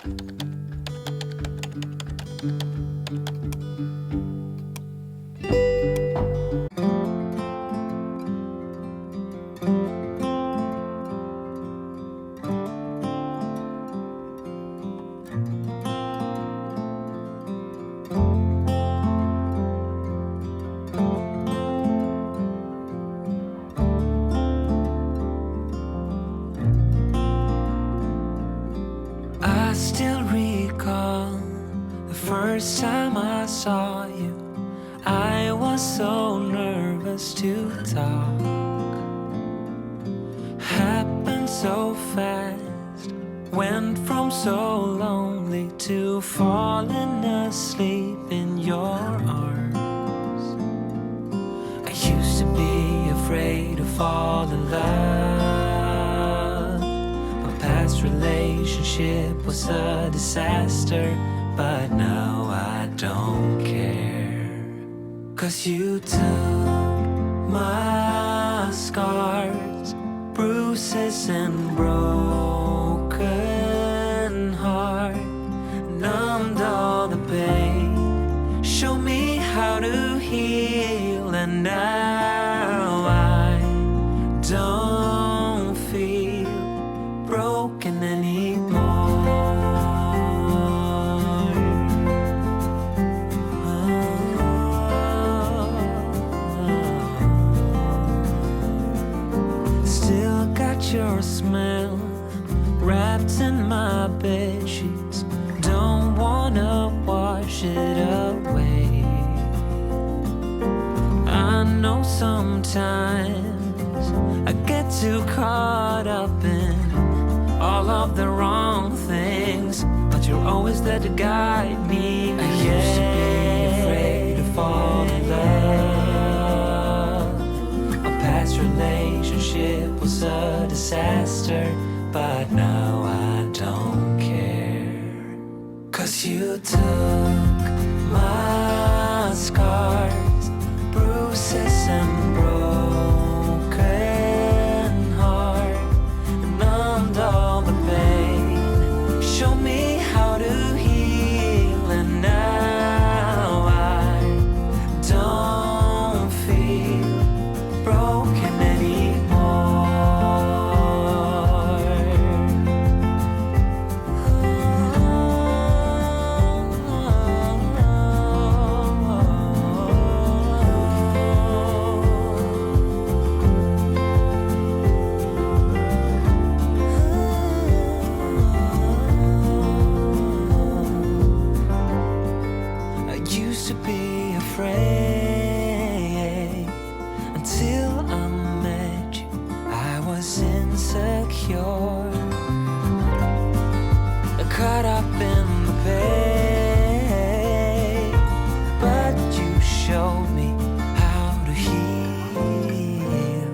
I still recall the first time I saw you. I was so nervous to talk. Happened so fast. Went from so lonely to falling asleep in your arms. I used to be afraid to fall in love. My past relationship was a disaster, but now I don't care. 'Cause you took my scars, bruises and broken heart, numbed all the pain, show me how to heal, and now I don't feel broken anymore. Still got your smell wrapped in my bedsheets. Don't wanna wash it away. I know sometimes I get too caught up in all of the wrong things, but you're always there to guide me. I used to be afraid to fall in love. A past relationship was a disaster, but now I don't care. 'Cause you took my scars, bruises and broken heart, numbed all the pain, show me how to heal, and now I don't feel broken anymore. I used to be afraid until I met you. I was insecure, caught up in the pain, but you showed me how to heal.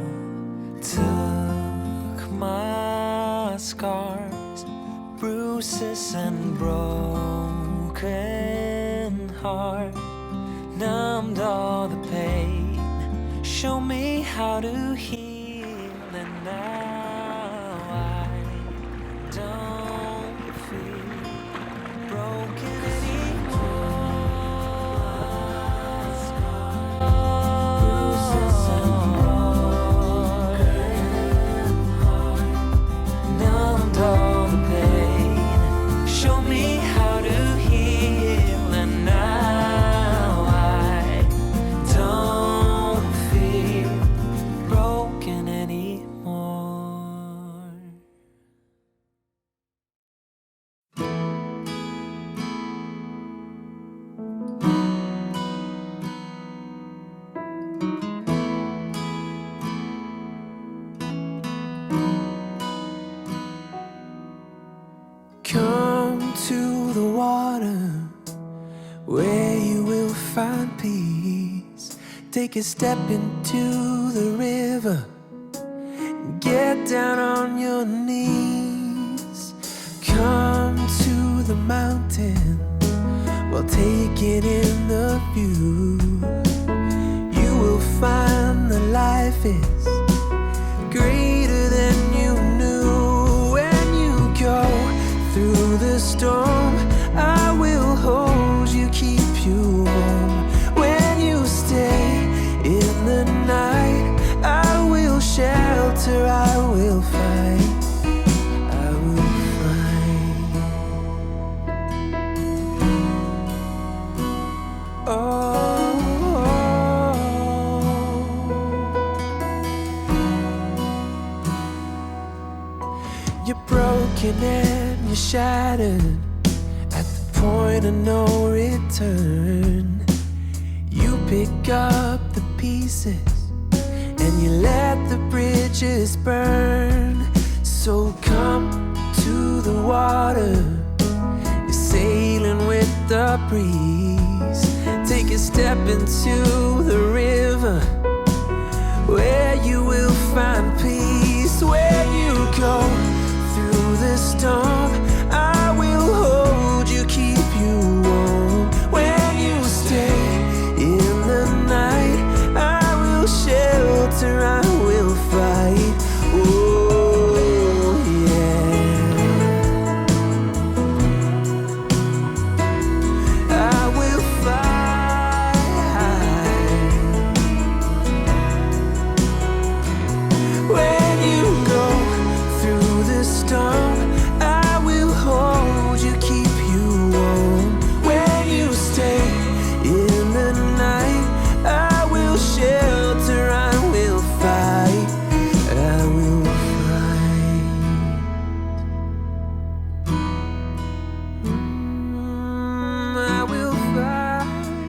Took my scars, bruises and broken heart, numbed all the pain, show me how to heal, and now I don't feel broken anymore. Bruises and broken heart, numbed all the pain, show me how to heal, and now I don't feel broken anymore. Come to the water where you will find peace. Take a step into the river, get down on your knees. Come to the mountain while taking in the view. You will find that life is greater than you knew. When you go through the storm, storm, I will hold you, keep you warm. When you stay in the night, I will shelter, I will fight, I will fight. Oh, you're broken and you're shattered at the point of no return. You pick up the pieces and you let the bridges burn. So come to the water, you're sailing with the breeze. Take a step into the river where you will